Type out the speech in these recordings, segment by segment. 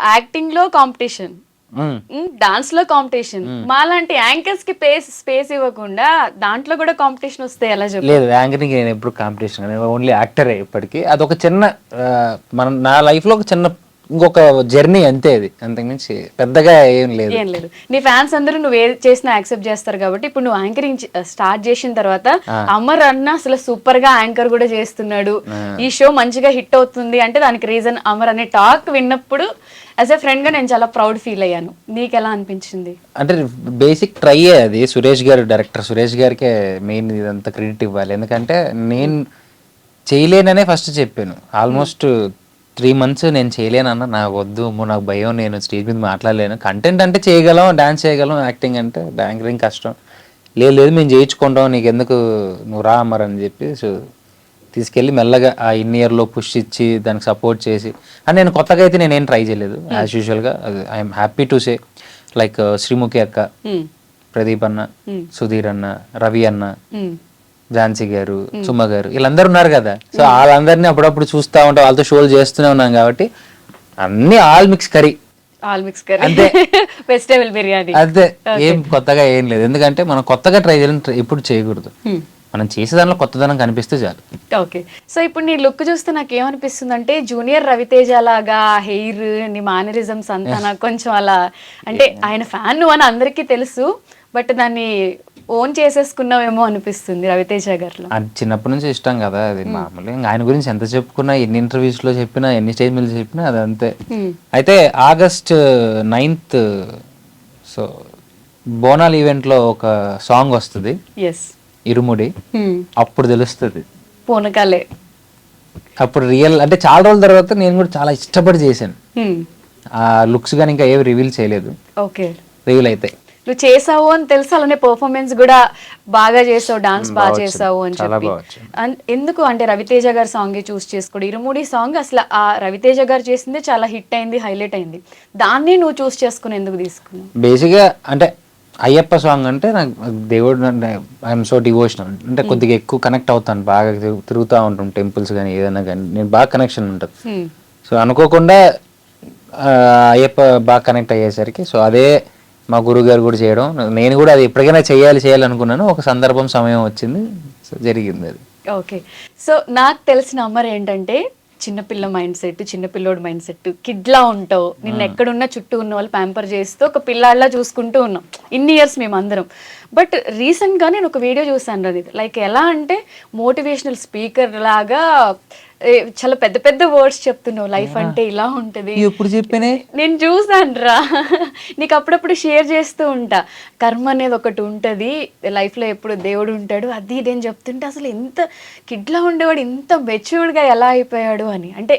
Acting లో competition, dance లో competition, మాలాంటి యాంకర్స్ కి స్పేస్ ఇవ్వకుండా దాంట్లో కూడా కాంపిటీషన్ వస్తే ఎలా చెప్పు? లేదు, యాంకరింగ్ నేను ఎప్పుడు కాంపిటీషన్, ఓన్లీ యాక్టరే ఇప్పటికీ. అదొక చిన్న నా లైఫ్ లో ఒక చిన్న ఇంకొక జర్నీ అంతే, అది అంతకుమించి పెద్దగా ఏం లేదు. ఏం లేదు. నీ ఫ్యాన్స్ అందరూ నువ్వు ఏది చేసినా యాక్సెప్ట్ చేస్తారు కాబట్టి ఇప్పుడు నువ్వు యాంకరింగ్ స్టార్ట్ చేసిన తర్వాత అమర్ అన్న అసలు సూపర్ గా యాంకర్ కూడా చేస్తున్నాడు, ఈ షో మంచిగా హిట్ అవుతుంది అంటే దానికి రీజన్ అమర్ అనే టాక్ విన్నప్పుడు యాజ్ ఎ ఫ్రెండ్ గా నేను చాలా ప్రౌడ్ ఫీల్ అయ్యాను. నీకు ఎలా అనిపించింది? అంటే బేసిక్ ట్రై అది సురేష్ గారు, డైరెక్టర్ సురేష్ గారికే మెయిన్ ఇదంతా క్రెడిట్ ఇవ్వాలి. ఎందుకంటే నేను చేయలేననే ఫస్ట్ చెప్పాను. ఆల్మోస్ట్ 3 months నేను చేయలేనన్నా, నాకు వద్దు, నాకు భయం, నేను స్టేజ్ మీద మాట్లాడలేను. కంటెంట్ అంటే చేయగలం, డాన్స్ చేయగలం, యాక్టింగ్ అంటే యాంకరింగ్ కష్టం. లేదు మేము చేయించుకుంటాం, నీకు ఎందుకు, నువ్వు రా అమ్మర్ అని చెప్పి తీసుకెళ్ళి మెల్లగా ఆ ఇయర్లో పుష్ ఇచ్చి దానికి సపోర్ట్ చేసి. అండ్ నేను కొత్తగా అయితే నేనేం ట్రై చేయలేదు, యాజ్ యూజువల్గా. I'm happy to say like Sreemukhi అక్క, ప్రదీప్ అన్న, సుధీర్ అన్న, రవి అన్న, ఝాన్సీ గారు, సుమ గారు, వీళ్ళందరూ ఉన్నారు కదా. సో వాళ్ళందరినీ అప్పుడప్పుడు చూస్తూ ఉంటాం, వాళ్ళతో షోలు చేస్తూనే ఉన్నాం కాబట్టి అన్ని ఆల్ మిక్స్ కర్రీ అంతే. వెజిటేబుల్ బిర్యానీ అదే, ఏం కొత్తగా ఏం లేదు. ఎందుకంటే మనం కొత్తగా ట్రై చేయడం ఎప్పుడు చేయకూడదు, మనం చేసే దానిలో కొత్తదనం కనిపిస్తే చాలు. ఓకే, సో ఇప్పుడు నీ లుక్ చూస్తే నాకు ఏమనిపిస్తుంది అంటే జూనియర్ రవితేజ లాగా హెయిర్, నీ మేనరిజమ్స్ అంతా నాకు కొంచెం అలా, అంటే ఆయన ఫ్యాన్ నువ్వు అని అందరికీ తెలుసు, బట్ దాన్ని ఓన్ చేసేసుకున్నావేమో అనిపిస్తుంది రవితేజ గారిలో. అది చిన్నప్పటి నుంచి ఇష్టం కదా, అది మామూలుగా. ఆయన గురించి ఎంత చెప్పుకున్నా, ఎన్ని ఇంటర్వ్యూస్ లో చెప్పినా, ఎన్ని స్టేజ్ మీద చెప్పినా అది అంతే. అయితే August 9th సో బోనాల్ ఈవెంట్ లో ఒక సాంగ్ వస్తుంది, ఇరుముడి. అప్పుడు తెలుస్తుంది పూనకాలే. అప్పుడు రియల్ అంటే చాలా రోజుల తర్వాత నేను కూడా చాలా ఇష్టపడి చేశాను. ఆ లుక్స్ కానీ ఇంకా ఏవి రివీల్ చేయలేదు, రివీల్ అయితే నువ్వు చేసావు అని తెలుసు, అలానే పర్ఫార్మెన్స్ కూడా బాగా చేసావు, డాన్స్ బాగా చేసావు అని చెప్పి. ఎందుకు అంటే రవితేజ గారి సాంగ్ చూస్ చేసుకోడు? ఇరుముడి సాంగ్ అసలు ఆ రవితేజ గారు చేసిందే చాలా హిట్ అయింది, హైలైట్ అయింది, దాన్ని నువ్వు చూస్ చేసుకుని ఎందుకు తీసుకున్నావు? బేసిక్గా అంటే అయ్యప్ప సాంగ్ అంటే నాకు దేవుడు, ఐఎమ్ సో డివోషనల్, అంటే కొద్దిగా ఎక్కువ కనెక్ట్ అవుతాను, బాగా తిరుగుతూ ఉంటాం టెంపుల్స్ కానీ ఏదైనా కానీ, నేను బాగా కనెక్షన్ ఉంటుంది. సో అనుకోకుండా అయ్యప్ప బాగా కనెక్ట్ అయ్యేసరికి, సో అదే మా గురువు గారు కూడా చేయడం, నేను కూడా అది ఎప్పటికైనా చేయాలనుకున్నాను. ఒక సందర్భం, సమయం వచ్చింది, సో జరిగింది అది. ఓకే, సో నాకు తెలిసిన అమర్ ఏంటంటే చిన్నపిల్ల మైండ్ సెట్, చిన్నపిల్లోడు మైండ్ సెట్, కిడ్లా ఉంటావు, నిన్న ఎక్కడున్నా చుట్టూ ఉన్న వాళ్ళు ప్యాంపర్ చేస్తూ ఒక పిల్లాడిలా చూసుకుంటూ ఉన్నాం ఇన్ని ఇయర్స్ మేమందరం. బట్ రీసెంట్గా నేను ఒక వీడియో చూసాను అది, లైక్ ఎలా అంటే మోటివేషనల్ స్పీకర్ లాగా చాలా పెద్ద పెద్ద వర్డ్స్ చెప్తున్నావు, లైఫ్ అంటే ఇలా ఉంటుంది. ఎప్పుడు చెప్పానే? నేను చూసాను రా, నీకు అప్పుడప్పుడు షేర్ చేస్తూ ఉంటా, కర్మ అనేది ఒకటి ఉంటుంది లైఫ్లో, ఎప్పుడు దేవుడు ఉంటాడు, అది ఇదేం చెప్తుంటే అసలు ఎంత కిడ్లా ఉండేవాడు ఇంత మెచ్యూర్డ్గా ఎలా అయిపోయాడు అని. అంటే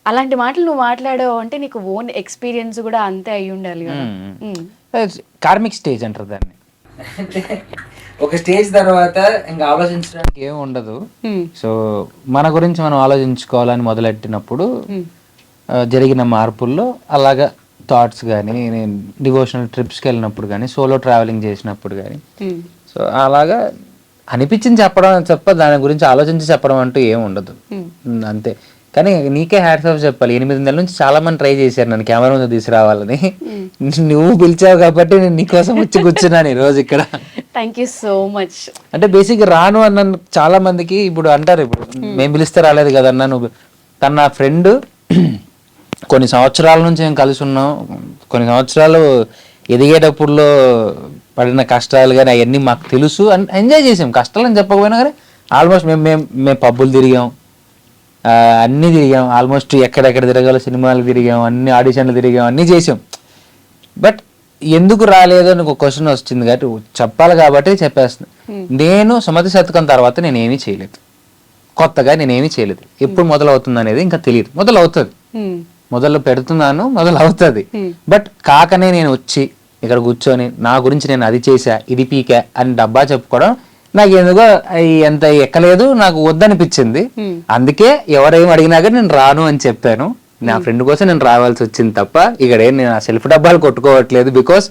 అలాంటి మాటలు నువ్వు మాట్లాడావు అంటే నీకు ఓన్ ఎక్స్పీరియన్స్ కూడా అంతే అయి ఉండాలి కదా. కార్మిక్ స్టేజ్ అంటారు దాన్ని. ఒక స్టేజ్ తర్వాత ఇంకా ఆలోచించడానికి ఏమి ఉండదు. సో మన గురించి మనం ఆలోచించుకోవాలని మొదలెట్టినప్పుడు జరిగిన మార్పుల్లో అలాగా థాట్స్ కానీ, నేను డివోషనల్ ట్రిప్స్కి వెళ్ళినప్పుడు కానీ, సోలో ట్రావెలింగ్ చేసినప్పుడు కానీ, సో అలాగా అనిపించింది చెప్పడం తప్ప దాని గురించి ఆలోచించి చెప్పడం అంటూ ఏమి ఉండదు, అంతే. కానీ నీకే హ్యాట్స్ ఆఫ్ చెప్పాలి, 8 నెలల నుంచి చాలా మంది ట్రై చేశారు నన్ను కెమెరా ముందు తీసుకురావాలని, నువ్వు పిలిచావు కాబట్టి నేను నీకోసం వచ్చి కూర్చున్నాను ఈ రోజు ఇక్కడ. Thank you so much. అంటే బేసిక్ రాను అన్న చాలా మందికి ఇప్పుడు అంటారు, ఇప్పుడు మేము పిలిస్తే రాలేదు కదన్నా నువ్వు. తన నా ఫ్రెండ్, కొన్ని సంవత్సరాల నుంచి మేము కలిసి ఉన్నాం, కొన్ని సంవత్సరాలు ఎదిగేటప్పుడులో పడిన కష్టాలు కానీ అవన్నీ మాకు తెలుసు, ఎంజాయ్ చేసాం. కష్టాలు అని చెప్పకపోయినా కానీ ఆల్మోస్ట్ మేము పబ్బులు తిరిగాం, అన్నీ తిరిగాం, ఆల్మోస్ట్ ఎక్కడెక్కడ తిరగాలో సినిమాలు తిరిగాం, అన్ని ఆడిషన్లు తిరిగాం, అన్నీ చేసాం. బట్ ఎందుకు రాలేదు అని ఒక క్వశ్చన్ వచ్చింది కాబట్టి చెప్పాలి కాబట్టి చెప్పేస్తున్నాను. నేను సుమతి శతకం తర్వాత నేనేమీ చేయలేదు, కొత్తగా నేనేమీ చేయలేదు. ఎప్పుడు మొదలవుతుంది అనేది ఇంకా తెలియదు, మొదలవుతుంది, మొదలు పెడుతున్నాను, మొదలవుతుంది. బట్ కాకనే నేను వచ్చి ఇక్కడ కూర్చొని నా గురించి నేను అది చేసా, ఇది పీకా అని డబ్బా చెప్పుకోవడం నాకు ఎందుకో ఎంత ఎక్కలేదు, నాకు వద్దనిపించింది. అందుకే ఎవరేం అడిగినా కానీ నేను రాను అని చెప్పాను. నా ఫ్రెండ్ కోసం నేను రావాల్సి వచ్చింది తప్ప ఇక్కడ నేను ఆ సెల్ఫ్ డబ్బాలు కొట్టుకోవట్లేదు. బికాస్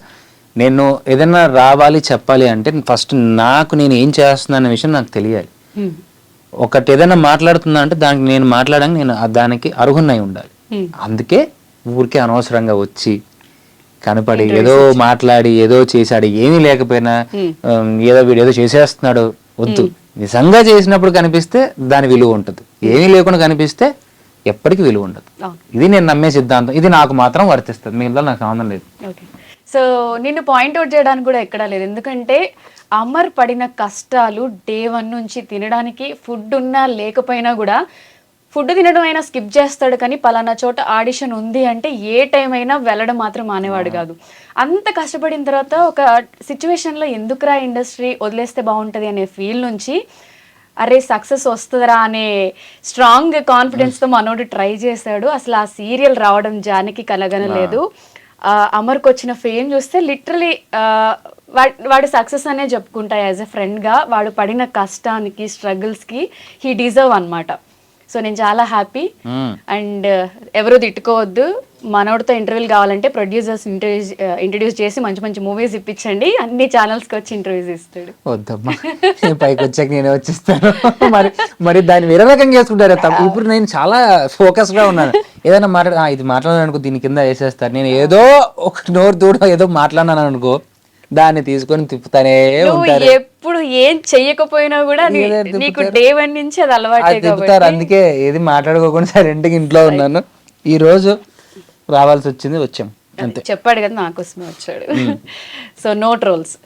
నేను ఏదైనా రావాలి చెప్పాలి అంటే ఫస్ట్ నాకు నేను ఏం చేస్తున్నా అనే విషయం నాకు తెలియాలి. ఒకటి ఏదైనా మాట్లాడుతున్నా అంటే దానికి నేను మాట్లాడడానికి నేను దానికి అర్హున్నై ఉండాలి. అందుకే ఊరికే అనవసరంగా వచ్చి కనపడి ఏదో మాట్లాడి ఏదో చేశాడు, ఏమీ లేకపోయినా ఏదో వీడు ఏదో చేసేస్తున్నాడు, వద్దు. నిజంగా చేసినప్పుడు కనిపిస్తే దాని విలువ ఉంటుంది, ఏమీ లేకుండా కనిపిస్తే ఎప్పటికీ విలువ ఉండదు. ఇది నేను నమ్మే సిద్ధాంతం, ఇది నాకు మాత్రం వర్తిస్తుంది, మిగతా నాకు సంబంధం లేదు. ఓకే, సో నిన్ను పాయింట్అవుట్ చేయడానికి కూడా ఎక్కడా లేదు, ఎందుకంటే అమర్ పడిన కష్టాలు డే 1 నుంచి తినడానికి ఫుడ్ ఉన్నా లేకపోయినా కూడా ఫుడ్ తినడం అయినా స్కిప్ చేస్తాడు, కానీ పలానా చోట ఆడిషన్ ఉంది అంటే ఏ టైం అయినా వెళ్ళడం మాత్రం మానేవాడు కాదు. అంత కష్టపడిన తర్వాత ఒక సిచ్యువేషన్లో ఎందుకురా ఇండస్ట్రీ వదిలేస్తే బాగుంటుంది అనే ఫీల్ నుంచి అరే సక్సెస్ వస్తుందిరా అనే స్ట్రాంగ్ కాన్ఫిడెన్స్తో మనోడు ట్రై చేశాడు. అసలు ఆ సీరియల్ రావడం జానికి కలగనలేదు. అమర్కి వచ్చిన ఫేమ్ చూస్తే లిటరలీ వాడు సక్సెస్ అనే చెప్పుకుంటా. యాజ్ ఎ ఫ్రెండ్గా వాడు పడిన కష్టానికి స్ట్రగుల్స్కి హీ డిజర్వ్ అనమాట. సో నేను చాలా హ్యాపీ. అండ్ ఎవరు తిట్టుకోవద్దు, మనోడితో ఇంటర్వ్యూలు కావాలంటే ప్రొడ్యూసర్స్ ఇంట్రడ్యూస్ చేసి మంచి మంచి మూవీస్ ఇప్పించండి, అన్ని ఛానల్స్కి వచ్చి ఇంటర్వ్యూస్ ఇస్తాడు. వద్దమ్మా, పైకి వచ్చాక నేనే వచ్చిస్తాను. మరి దాన్ని వేరే రకంగా చేసుకుంటారు. ఇప్పుడు నేను చాలా ఫోకస్గా ఉన్నాను. ఏదైనా ఇది మాట్లాడాలనుకో దీని కింద వేసేస్తారు. నేను ఏదో ఒక నోరు దూడ ఏదో మాట్లాడినాను అనుకో, దాన్ని తీసుకొని తిప్పుతానే ఉంటారు. ఎప్పుడు ఏం చెయ్యకపోయినా కూడా నీకు డే 1 నుంచి అది అలవాటే తిప్పుతారు. అందుకే ఏది మాట్లాడుకోకుండా సైలెంట్గా ఇంట్లో ఉన్నాను. ఈ రోజు రావాల్సి వచ్చింది, వచ్చాం అంతే. చెప్పాడు కదా, నా కోసమే వచ్చాడు. So no trolls.